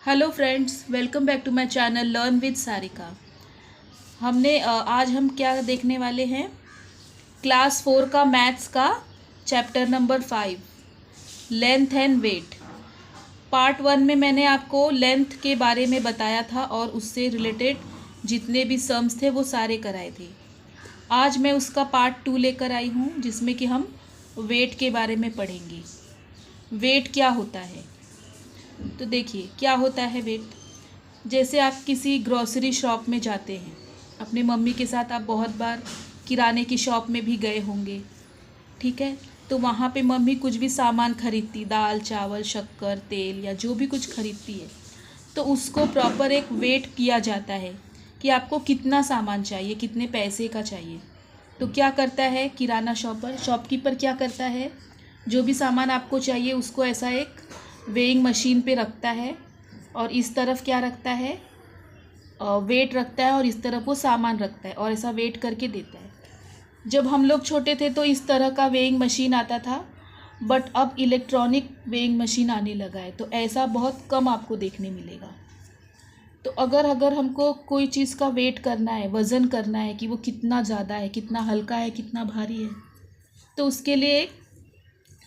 Hello friends, welcome back to my channel learn with Sarika. आज हम क्या देखने वाले हैं? क्लास 4 का मैथ्स का chapter number 5, length and weight. Part 1 में मैंने आपको लेंथ के बारे में बताया था और उससे रिलेटेड जितने भी सम्स थे वो सारे कराए थे। आज मैं उसका पार्ट 2 लेकर आई हूँ, जिसमें कि हम वेट के बारे में पढ़ेंगे। वेट क्या होता है? तो देखिए क्या होता है वेट। जैसे आप किसी ग्रॉसरी शॉप में जाते हैं, अपनी मम्मी के साथ आप बहुत बार किराने की शॉप में भी गए होंगे, ठीक है। तो वहाँ पे मम्मी कुछ भी सामान खरीदती, दाल चावल शक्कर तेल या जो भी कुछ खरीदती है, तो उसको प्रॉपर एक वेट किया जाता है कि आपको कितना सामान चाहिए, कितने पैसे का चाहिए। तो क्या करता है किराना शॉपकीपर क्या करता है, जो भी सामान आपको चाहिए उसको ऐसा एक वेइंग मशीन पे रखता है और इस तरफ क्या रखता है, वेट रखता है और इस तरफ वो सामान रखता है और ऐसा वेट करके देता है। जब हम लोग छोटे थे तो इस तरह का वेइंग मशीन आता था, बट अब इलेक्ट्रॉनिक वेइंग मशीन आने लगा है, तो ऐसा बहुत कम आपको देखने मिलेगा। तो अगर हमको कोई चीज़ का वेट करना है, वज़न करना है कि वो कितना ज़्यादा है, कितना हल्का है, कितना भारी है, तो उसके लिए एक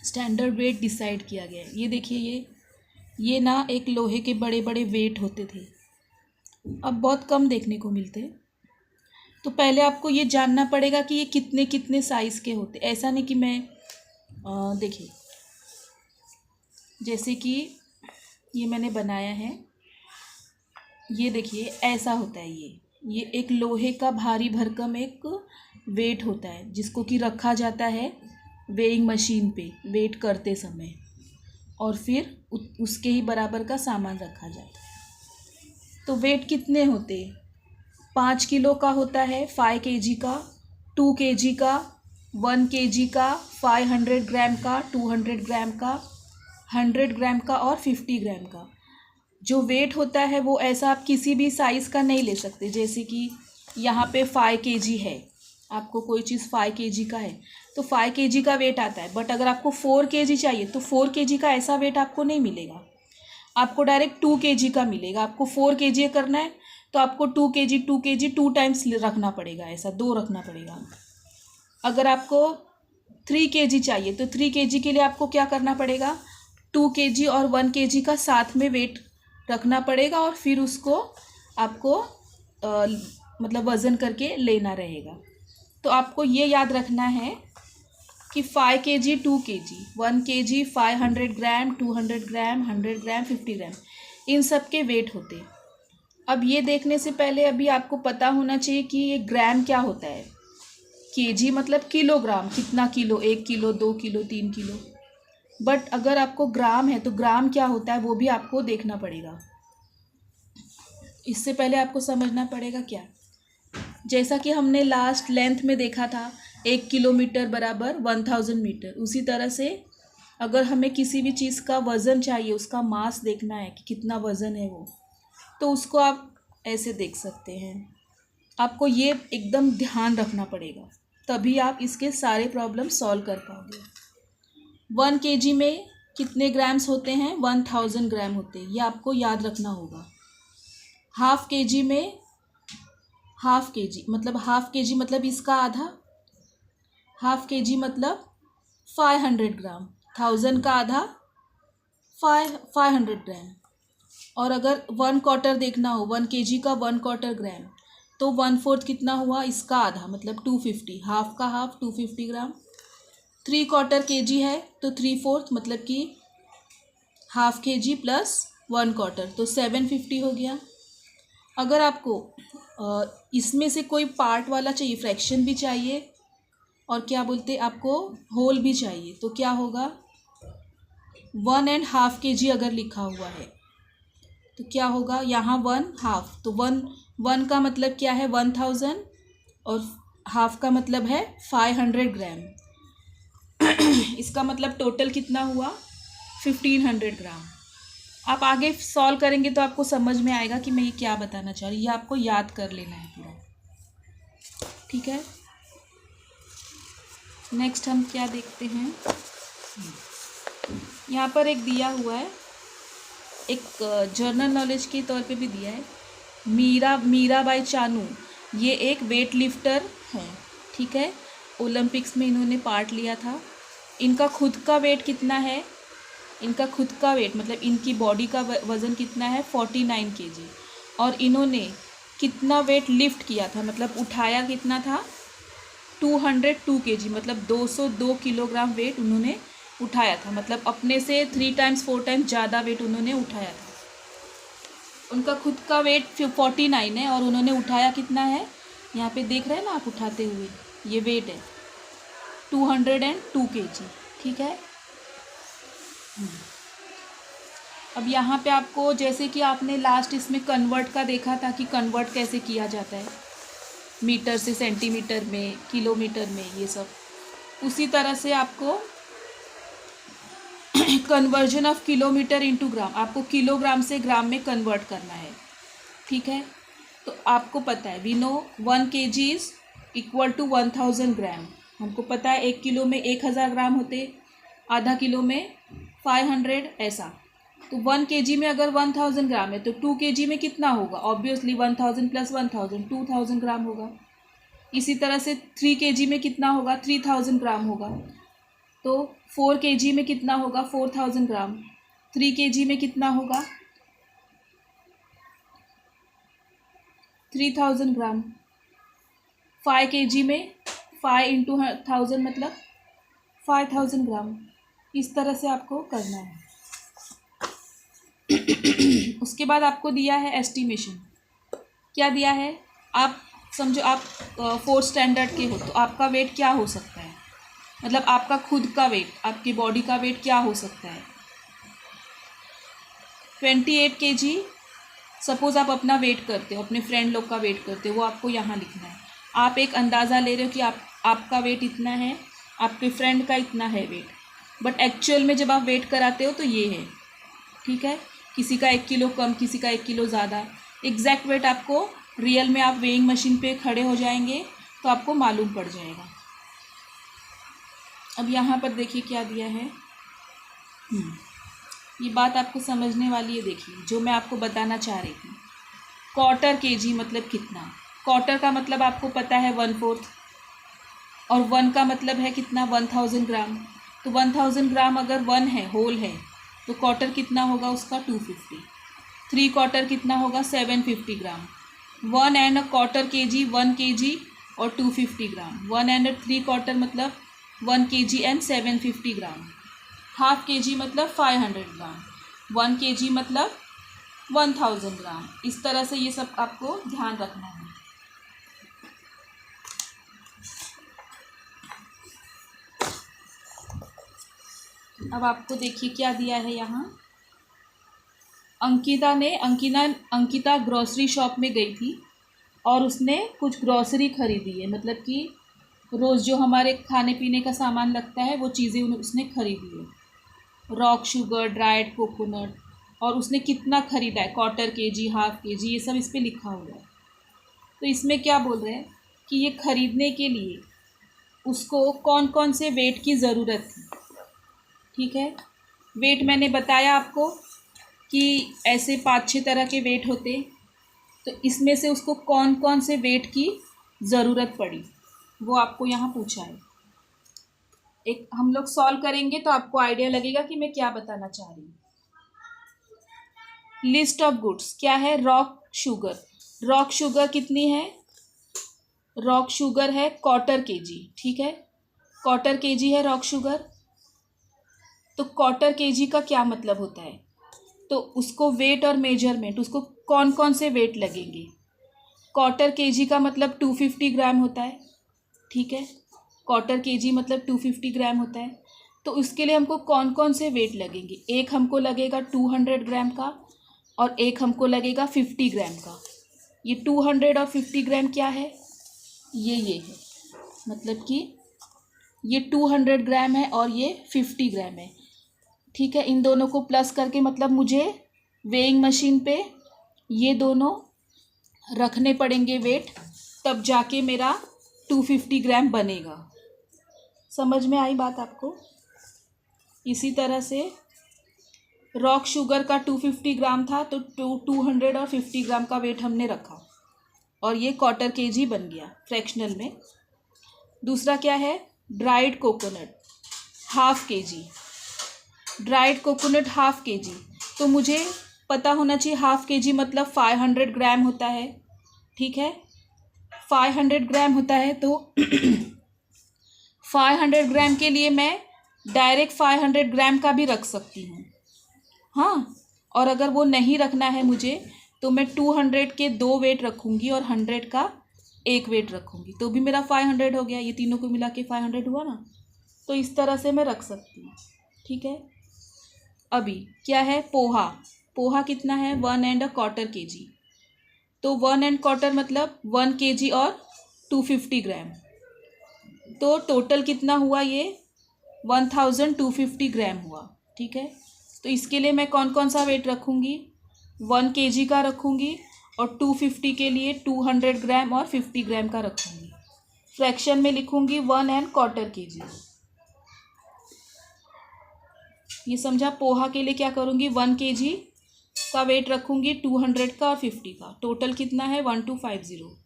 स्टैंडर्ड वेट डिसाइड किया गया है। ये देखिए, ये ना एक लोहे के बड़े बड़े वेट होते थे, अब बहुत कम देखने को मिलते हैं। तो पहले आपको ये जानना पड़ेगा कि ये कितने कितने साइज़ के होते। ऐसा नहीं कि मैं देखिए, जैसे कि ये मैंने बनाया है, ये देखिए ऐसा होता है। ये एक लोहे का भारी भरकम एक वेट होता है, जिसको कि रखा जाता है वेइंग मशीन पे वेट करते समय, और फिर उसके ही बराबर का सामान रखा जाता है। तो वेट कितने होते? 5 किलो का होता है, 5 kg का, 2 kg का, 1 kg का, 500 ग्राम का, 200 ग्राम का, 100 ग्राम का और 50 ग्राम का। जो वेट होता है वो ऐसा आप किसी भी साइज़ का नहीं ले सकते। जैसे कि यहाँ पे 5 kg है, आपको कोई चीज़ 5 kg का है तो 5 kg का वेट आता है, बट अगर आपको 4 kg चाहिए तो 4 kg का ऐसा वेट आपको नहीं मिलेगा, आपको डायरेक्ट 2 kg का मिलेगा। आपको 4 kg करना है तो आपको 2 kg 2 टाइम्स रखना पड़ेगा, ऐसा 2 रखना पड़ेगा। अगर आपको 3 kg चाहिए तो 3 kg के लिए आपको क्या करना पड़ेगा, 2 kg और 1 kg का साथ में वेट रखना पड़ेगा और फिर उसको आपको मतलब वज़न करके लेना रहेगा। तो आपको ये याद रखना है कि 5 kg 2 kg 1 kg 500 ग्राम 200 ग्राम 100 ग्राम 50 ग्राम, इन सब के वेट होते हैं। अब ये देखने से पहले अभी आपको पता होना चाहिए कि ये ग्राम क्या होता है। केजी मतलब किलोग्राम, कितना kilo, 1 kilo 2 kilo 3 kilo. But अगर आपको ग्राम है तो ग्राम क्या होता है वो भी आपको देखना पड़ेगा। इससे पहले आपको समझना पड़ेगा क्या, जैसा कि हमने लास्ट लेंथ में देखा था 1 किलोमीटर बराबर 1000 मीटर, उसी तरह से अगर हमें किसी भी चीज़ का वज़न चाहिए, उसका मास देखना है कि कितना वज़न है वो, तो उसको आप ऐसे देख सकते हैं। आपको ये एकदम ध्यान रखना पड़ेगा, तभी आप इसके सारे प्रॉब्लम सॉल्व कर पाओगे। 1 kg में कितने ग्राम्स होते हैं? 1000 ग्राम होते हैं, ये आपको याद रखना होगा। हाफ के जी में हाफ के जी मतलब इसका आधा, हाफ के जी मतलब 500 ग्राम, 1000 का आधा 500 ग्राम। और अगर 1/4 देखना हो, 1 kg का 1/4 ग्राम, तो 1/4 कितना हुआ, इसका आधा मतलब 250, हाफ का हाफ 250 ग्राम। 3/4 kg है तो 3/4 मतलब कि हाफ के जी प्लस 1/4, तो 750 हो गया। अगर आपको इसमें से कोई पार्ट वाला चाहिए, फ्रैक्शन भी चाहिए और क्या बोलते आपको होल भी चाहिए, तो क्या होगा, 1.5 kg अगर लिखा हुआ है तो क्या होगा, यहाँ 1/2, तो 1 का मतलब क्या है 1000 और हाफ का मतलब है 500 ग्राम। इसका मतलब टोटल कितना हुआ, 1500 ग्राम। आप आगे सॉल्व करेंगे तो आपको समझ में आएगा कि मैं ये क्या बताना चाह रही हूँ, ये आपको याद कर लेना है पूरा, ठीक है। नेक्स्ट हम क्या देखते हैं, यहाँ पर एक दिया हुआ है एक जर्नल नॉलेज के तौर पे भी दिया है। मीराबाई चानू, ये एक वेट लिफ्टर हैं, ठीक है। ओलंपिक्स में इन्होंने पार्ट लिया था। इनका खुद का वेट कितना है? इनका खुद का वेट मतलब इनकी बॉडी का वज़न कितना है? 49 kg। और इन्होंने कितना वेट लिफ्ट किया था, मतलब उठाया कितना था? 202 kg, मतलब 202 किलोग्राम वेट उन्होंने उठाया था। मतलब अपने से 3 टाइम्स 4 टाइम्स ज़्यादा वेट उन्होंने उठाया था। उनका खुद का वेट 49 है और उन्होंने उठाया कितना है? यहाँ पे देख रहे हैं ना आप उठाते हुए, ये वेट है 202 kg, ठीक है। अब यहाँ पे आपको, जैसे कि आपने लास्ट इसमें कन्वर्ट का देखा था कि कन्वर्ट कैसे किया जाता है, मीटर से सेंटीमीटर में, किलोमीटर में, ये सब उसी तरह से आपको conversion of kilometre into gram, आपको किलोग्राम से ग्राम में कन्वर्ट करना है, ठीक है। तो आपको पता है, we know 1 kg is equal to 1000 gram. हमको पता है 1 किलो में 1000 ग्राम होते, आधा किलो में 500, ऐसा। तो 1 kg में अगर 1000 ग्राम है तो 2 kg में कितना होगा? ऑब्वियसली 1000 प्लस 1000 2000 ग्राम होगा। इसी तरह से 3 kg में कितना होगा? 3000 ग्राम होगा। तो 4 kg में कितना होगा? 4000 ग्राम। 3 kg में कितना होगा? 3000 ग्राम। 5 kg में 5 इंटू 1000 मतलब 5000 ग्राम। इस तरह से आपको करना है। उसके बाद आपको दिया है एस्टिमेशन। क्या दिया है? आप समझो आप 4th स्टैंडर्ड के हो, तो आपका वेट क्या हो सकता है? मतलब आपका खुद का वेट, आपकी बॉडी का वेट क्या हो सकता है? 28 kg। सपोज़ आप अपना वेट करते हो, अपने फ्रेंड लोग का वेट करते हो, वो आपको यहाँ लिखना है। आप एक अंदाज़ा ले रहे हो कि आपका वेट इतना है, आपके फ्रेंड का इतना है वेट, बट एक्चुअल में जब आप वेट कराते हो तो ये है, ठीक है। किसी का 1 किलो कम, किसी का 1 किलो ज़्यादा। एग्जैक्ट वेट आपको रियल में आप वेइंग मशीन पे खड़े हो जाएंगे तो आपको मालूम पड़ जाएगा। अब यहाँ पर देखिए क्या दिया है। ये बात आपको समझने वाली है। देखिए जो मैं आपको बताना चाह रही थी, 1/4 kg मतलब कितना? 1/4 का मतलब आपको पता है 1/4, और 1 का मतलब है कितना? 1000 ग्राम। तो 1000 ग्राम अगर 1 है, होल है, तो 1/4 कितना होगा उसका? 250। 3/4 कितना होगा? 750 ग्राम। 1 and a quarter kg, 1 kg और 250 ग्राम। 1 and a 3/4 मतलब 1 kg and 750 gram. Half kg मतलब 500 ग्राम। 1 kg मतलब 1000 ग्राम। इस तरह से ये सब आपको ध्यान रखना है। अब आपको देखिए क्या दिया है यहाँ। अंकिता ग्रॉसरी शॉप में गई थी और उसने कुछ ग्रॉसरी खरीदी है, मतलब कि रोज़ जो हमारे खाने पीने का सामान लगता है वो चीज़ें उसने खरीदी है। रॉक शुगर, ड्राइड कोकोनट, और उसने कितना खरीदा है? 1/4 kg, हाफ kg, ये सब इस पर लिखा हुआ है। तो इसमें क्या बोल रहे हैं कि ये खरीदने के लिए उसको कौन कौन से वेट की ज़रूरत थी, ठीक है। वेट मैंने बताया आपको कि ऐसे 5-6 तरह के वेट होते, तो इसमें से उसको कौन कौन से वेट की ज़रूरत पड़ी वो आपको यहाँ पूछा है। एक हम लोग सॉल्व करेंगे तो आपको आइडिया लगेगा कि मैं क्या बताना चाह रही हूँ। लिस्ट ऑफ गुड्स क्या है? Rock sugar. रॉक शुगर कितनी है? रॉक शुगर है 1/4 kg, ठीक है। 1/4 kg है रॉक शुगर। तो 1/4 kg का क्या मतलब होता है? तो उसको वेट और मेजरमेंट, उसको कौन कौन से वेट लगेंगे? 1/4 kg का मतलब 250 ग्राम होता है, ठीक है। 1/4 kg मतलब 250 ग्राम होता है। तो उसके लिए हमको कौन कौन से वेट लगेंगे? एक हमको लगेगा 200 ग्राम का और एक हमको लगेगा 50 ग्राम का। ये 200 और 50 ग्राम क्या है? ये है, मतलब कि ये 200 ग्राम है और ये 50 ग्राम है, ठीक है। इन दोनों को प्लस करके मतलब मुझे वेइंग मशीन पे ये दोनों रखने पड़ेंगे वेट, तब जाके मेरा 250 ग्राम बनेगा। समझ में आई बात आपको? इसी तरह से रॉक शुगर का 250 ग्राम था, तो 250 ग्राम का वेट हमने रखा और ये क्वार्टर केजी बन गया फ्रैक्शनल में। दूसरा क्या है, dried coconut half KG. Dried coconut half KG, तो मुझे पता होना चाहिए हाफ केजी मतलब 500 ग्राम होता है। ठीक है, 500 ग्राम होता है, तो 500 ग्राम के लिए मैं डायरेक्ट 500 ग्राम का भी रख सकती हूँ। हाँ, और अगर वो नहीं रखना है मुझे, तो मैं 200 के 2 वेट रखूँगी और 100 का 1 वेट रखूँगी, तो भी मेरा 500 हो गया। ये तीनों को मिला के 500 हुआ ना, तो इस तरह से मैं रख सकती हूँ। ठीक है, अभी क्या है, पोहा। पोहा कितना है, 1¼ kg, तो 1¼ मतलब 1 kg और 250 ग्राम, तो टोटल कितना हुआ, ये 1250 ग्राम हुआ। ठीक है, तो इसके लिए मैं कौन कौन सा वेट रखूँगी, 1 kg का रखूँगी और 250 के लिए 200 ग्राम और 50 ग्राम का रखूँगी। फ्रैक्शन में लिखूँगी 1¼ kg। ये समझा। पोहा के लिए क्या करूँगी, 1 kg का वेट रखूँगी, 200 का और 50 का, टोटल कितना है 1250,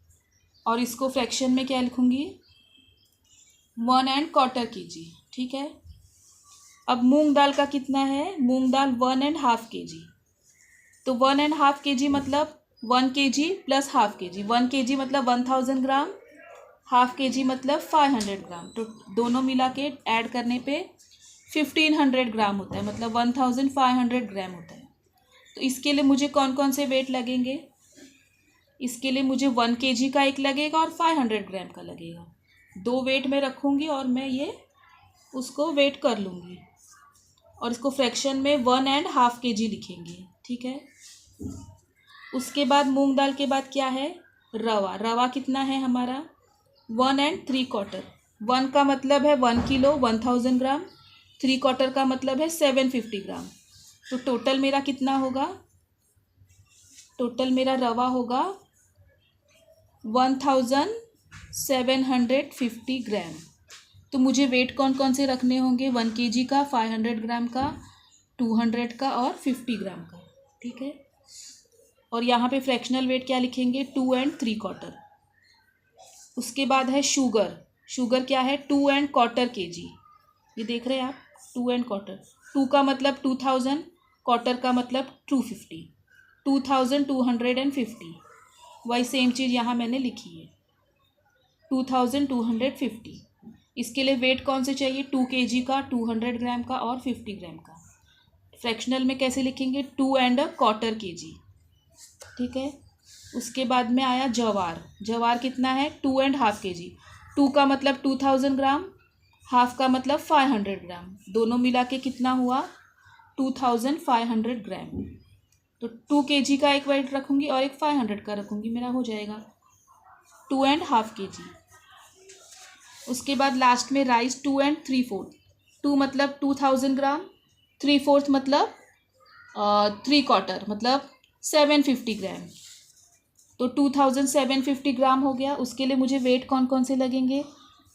और इसको फ्रैक्शन में क्या लिखूँगी, 1¼ kg। ठीक है, अब मूंग दाल का कितना है, मूंग दाल 1½ kg, तो 1½ kg मतलब 1 kg प्लस ½ kg, 1 kg मतलब 1000 ग्राम, ½ kg मतलब 500 ग्राम, तो दोनों मिला के ऐड करने पे 1500 ग्राम होता है, मतलब 1500 ग्राम होता है। तो इसके लिए मुझे कौन कौन से वेट लगेंगे, इसके लिए मुझे 1 kg का एक लगेगा और 500 ग्राम का लगेगा। 2 वेट में रखूँगी और मैं ये उसको वेट कर लूँगी, और इसको फ्रैक्शन में 1½ kg लिखेंगे। ठीक है, उसके बाद मूंग दाल के बाद क्या है, रवा। रवा कितना है हमारा, 1¾ 1 का मतलब है 1 किलो 1000 ग्राम, 3/4 का मतलब है 750 ग्राम, तो टोटल मेरा कितना होगा, टोटल मेरा रवा होगा 1750 ग्राम। तो मुझे वेट कौन कौन से रखने होंगे, 1 kg का, 500 ग्राम का, 200 का और 50 ग्राम का। ठीक है, और यहाँ पे फ्रैक्शनल वेट क्या लिखेंगे, 2 3/4। उसके बाद है शुगर। शुगर क्या है, 2¼ kg, ये देख रहे हैं आप, 2¼ 2 का मतलब 2000, क्वार्टर का मतलब 250, 2250। वही सेम चीज़ यहाँ मैंने लिखी है, 2250। इसके लिए वेट कौन से चाहिए, 2 kg का, 200 ग्राम का और 50 ग्राम का। फ्रैक्शनल में कैसे लिखेंगे, 2¼ kg। ठीक है, उसके बाद में आया जवार। जवार कितना है, 2½ kg, 2 का मतलब 2000 ग्राम, हाफ का मतलब 500 ग्राम, दोनों मिला के कितना हुआ, 2500 ग्राम। तो 2 kg का एक वेट रखूँगी और एक 500 का रखूँगी, मेरा हो जाएगा 2½ kg। उसके बाद लास्ट में राइस 2 3/4, 2 मतलब 2000 ग्राम, 3/4 मतलब 3/4 मतलब 750 ग्राम, तो 2750 ग्राम हो गया। उसके लिए मुझे वेट कौन कौन से लगेंगे,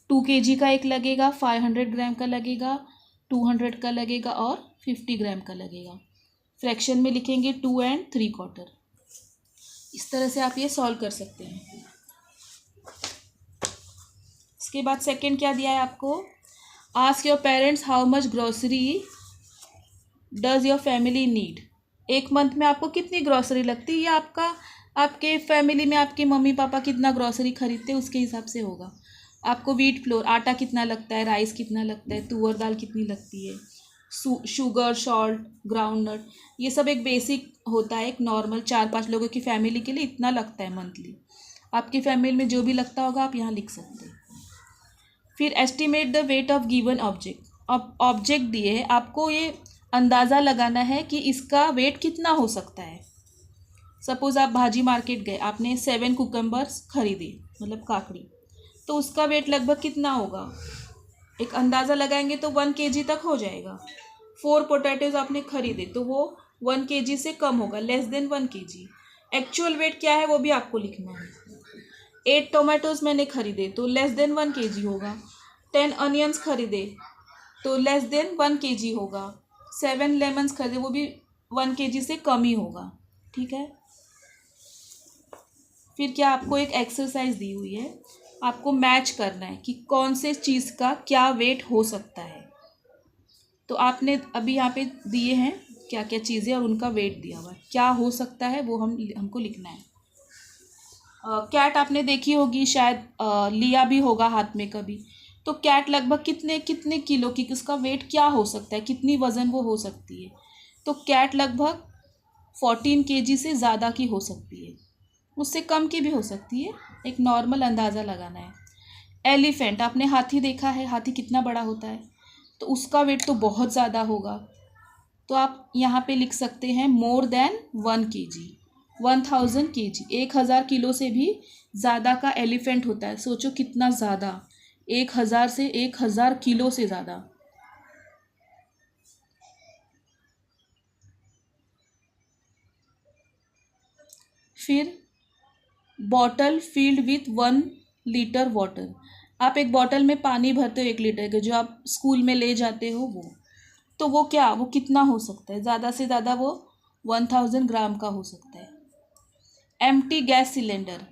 2 kg का एक लगेगा, 500 ग्राम का लगेगा, 200 का लगेगा और 50 ग्राम का लगेगा। फ्रैक्शन में लिखेंगे 2 3/4। इस तरह से आप ये सॉल्व कर सकते हैं। इसके बाद सेकंड क्या दिया है आपको, ask your parents how much grocery does your family need. एक मंथ में आपको कितनी ग्रोसरी लगती है, या आपके फैमिली में आपके मम्मी पापा कितना ग्रोसरी खरीदते हैं उसके हिसाब से होगा। आपको व्हीट फ्लोर आटा कितना लगता है, राइस कितना लगता है, तुअर दाल कितनी लगती है, शुगर, सॉल्ट, ग्राउंडनट, ये सब एक बेसिक होता है, एक नॉर्मल 4-5 लोगों की फैमिली के लिए इतना लगता है मंथली। आपकी फैमिली में जो भी लगता होगा आप यहाँ लिख सकते हैं। फिर estimate the weight of given object. अब ऑब्जेक्ट दिए है, आपको ये अंदाज़ा लगाना है कि इसका वेट कितना हो सकता है। सपोज़ आप भाजी मार्केट गए, आपने 7 कुकम्बर्स खरीदे, मतलब काकड़ी, तो उसका वेट लगभग कितना होगा, एक अंदाज़ा लगाएंगे तो 1 kg तक हो जाएगा। 4 पोटैटोज आपने खरीदे तो वो 1 kg से कम होगा, less than 1 kg। Actual wait क्या है वो भी आपको लिखना है। 8 टोमेटोज़ मैंने खरीदे तो लेस देन 1 kg होगा। 10 अनियंस खरीदे तो लेस देन 1 kg होगा। 7 लेमन्स खरीदे, वो भी 1 kg से कम ही होगा, ठीक है। फिर क्या, आपको एक एक्सरसाइज दी हुई है, आपको मैच करना है कि कौन से चीज़ का क्या वेट हो सकता है। तो आपने अभी यहाँ पे दिए हैं क्या क्या चीज़ें और उनका वेट दिया हुआ है, क्या हो सकता है वो हमको लिखना है। कैट आपने देखी होगी शायद, लिया भी होगा हाथ में कभी। तो कैट लगभग कितने कितने किलो की, उसका वेट क्या हो सकता है, कितनी वज़न वो हो सकती है। तो कैट लगभग 14 kg से ज़्यादा की हो सकती है, उससे कम की भी हो सकती है, एक नॉर्मल अंदाज़ा लगाना है। एलिफेंट, आपने हाथी देखा है, हाथी कितना बड़ा होता है, तो उसका वेट तो बहुत ज़्यादा होगा। तो आप यहाँ पे लिख सकते हैं more than 1 kg, 1000 kg, 1000 kilo से भी ज़्यादा का एलिफेंट होता है। सोचो कितना ज़्यादा, 1000 से 1000 किलो से ज़्यादा। फिर bottle field with 1 litre water, आप एक बॉटल में पानी भरते हो 1 लीटर के, जो आप स्कूल में ले जाते हो वो, तो वो क्या, वो कितना हो सकता है, ज़्यादा से ज़्यादा वो 1000 ग्राम का हो सकता है। एम्प्टी गैस सिलेंडर,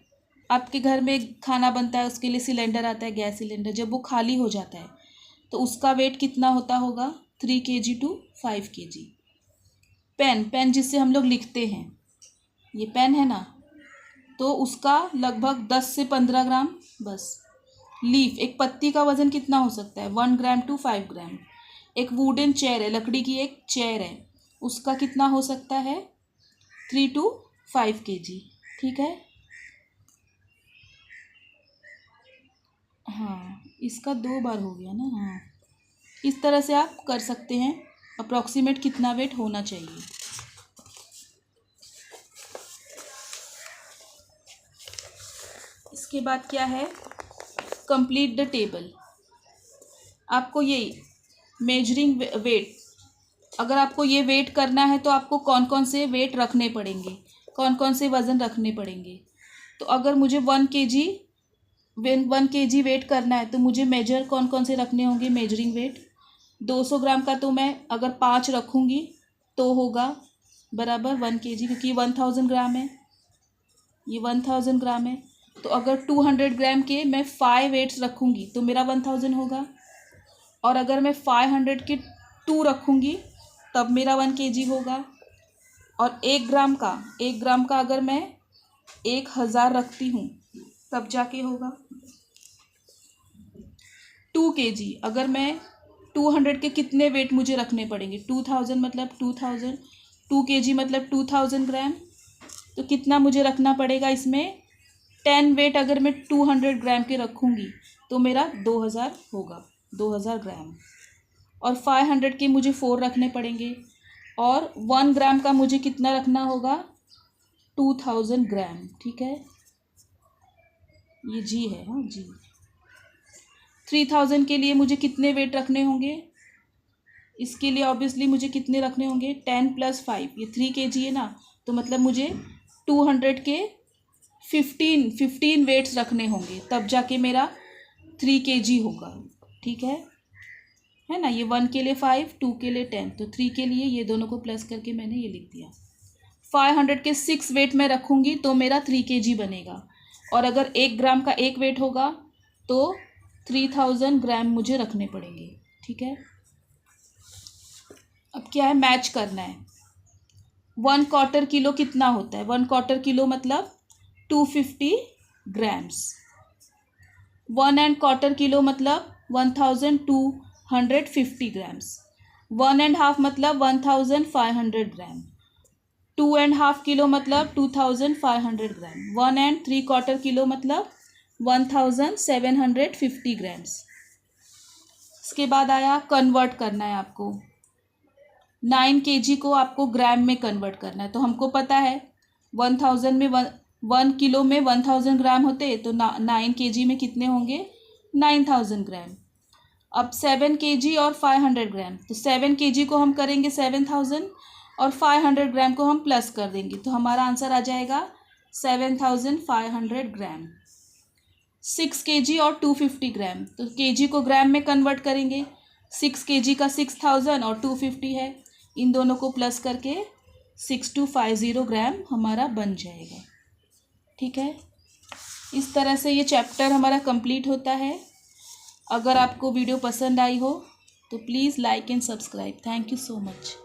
आपके घर में खाना बनता है, उसके लिए सिलेंडर आता है गैस सिलेंडर, जब वो खाली हो जाता है तो उसका वेट कितना होता होगा, 3 kg to 5 kg। पेन जिससे हम लोग लिखते हैं, ये पेन है ना, तो उसका लगभग 10 से 15 ग्राम बस। लीफ, एक पत्ती का वज़न कितना हो सकता है, 1 ग्राम to 5 ग्राम। एक वुडन चेयर है, लकड़ी की एक चेयर है, उसका कितना हो सकता है, 3 to 5 kg, ठीक है। हाँ, इसका 2 बार हो गया ना, हाँ। इस तरह से आप कर सकते हैं अप्रॉक्सीमेट कितना वेट होना चाहिए। इसके बाद क्या है, कंप्लीट द टेबल। आपको ये मेजरिंग वेट, अगर आपको ये वेट करना है तो आपको कौन कौन से वेट रखने पड़ेंगे, कौन कौन से वज़न रखने पड़ेंगे। तो अगर मुझे 1 kg वेट करना है तो मुझे मेजर कौन कौन से रखने होंगे, मेजरिंग वेट 200 ग्राम का, तो मैं अगर 5 रखूँगी तो होगा बराबर 1 kg, क्योंकि 1000 ग्राम है, ये 1000 ग्राम है। तो अगर 200 ग्राम के मैं 5 वेट्स रखूँगी तो मेरा 1000 होगा, और अगर मैं 500 के 2 रखूँगी तब मेरा 1 kg होगा। और 1 ग्राम का अगर मैं 1000 रखती हूँ तब जाके होगा 2 kg। अगर मैं 200 के कितने वेट मुझे रखने पड़ेंगे, 2000 मतलब 2000, 2 kg मतलब 2000 ग्राम, तो कितना मुझे रखना पड़ेगा इसमें, 10 वेट अगर मैं 200 ग्राम के रखूँगी तो मेरा 2000 होगा, 2000 ग्राम। और 500 के मुझे 4 रखने पड़ेंगे, और 1 ग्राम का मुझे कितना रखना होगा, 2000 ग्राम, ठीक है। ये जी है, हाँ जी। 3000 के लिए मुझे कितने वेट रखने होंगे, इसके लिए ऑब्वियसली मुझे कितने रखने होंगे, 10 + 5, ये 3 kg है ना, तो मतलब मुझे 200 के 15 वेट्स रखने होंगे, तब जाके मेरा 3 kg होगा, ठीक है ना। ये 1 के लिए 5, 2 के लिए 10, तो 3 के लिए ये दोनों को प्लस करके मैंने ये लिख दिया। 500 के 6 वेट में रखूँगी तो मेरा 3 kg बनेगा, और अगर 1 ग्राम का 1 वेट होगा तो 3000 ग्राम मुझे रखने पड़ेंगे, ठीक है। अब क्या है, मैच करना है। 1/4 किलो कितना होता है, 1/4 किलो मतलब 250 ग्राम्स। 1¼ किलो मतलब 1250 ग्राम्स। 1½ मतलब 1500 ग्राम। 2½ किलो मतलब 2500 ग्राम। 1¾ किलो मतलब 1750 ग्राम्स। इसके बाद आया कन्वर्ट करना है आपको, 9 kg को आपको ग्राम में कन्वर्ट करना है। तो हमको पता है 1000 में 1 किलो में 1000 ग्राम होते, तो 9 kg में कितने होंगे, 9000 ग्राम। अब 7 kg और 500 ग्राम, तो 7 kg को हम करेंगे 7000 और 500 ग्राम को हम प्लस कर देंगे, तो हमारा आंसर आ जाएगा 7500 ग्राम। 6 kg और 250 ग्राम, तो kg को ग्राम में कन्वर्ट करेंगे। 6 kg का 6000 और 250 है, इन दोनों को प्लस करके 6250 ग्राम हमारा बन जाएगा। ठीक है, इस तरह से ये चैप्टर हमारा कंप्लीट होता है। अगर आपको वीडियो पसंद आई हो तो please like and subscribe. Thank you so much.